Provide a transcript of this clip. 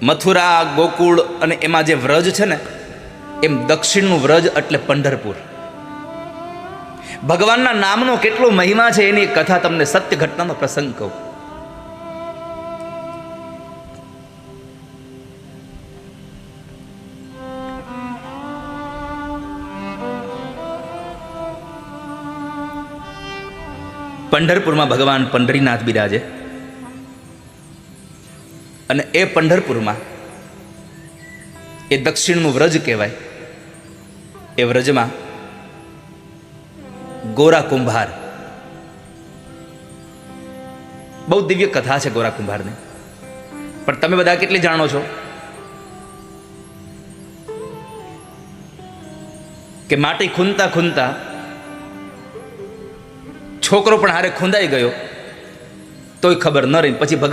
મથુરા, ગોકુળ અને એમાં જે વ્રજ છે ને, એમ દક્ષિણનું વ્રજ એટલે પંઢરપુર. ભગવાનના નામનો કેટલો મહિમા છે એની કથા તમને સત્ય ઘટનાનો પ્રસંગ કહું. પંઢરપુરમાં ભગવાન પંઢરીનાથ બિરાજે અને એ પંઢરપુરમાં એ દક્ષિણનું વ્રજ કહેવાય. એ વ્રજમાં ગોરા કુંભાર, બહુ દિવ્ય કથા છે ગોરા કુંભારની, પણ તમે બધા કેટલી જાણો છો કે માટી ખૂંદતા ખૂંદતા છોકરો પણ હારે ખૂંદાઈ ગયો તોય ખબર ન રહી. પછી ભગવાન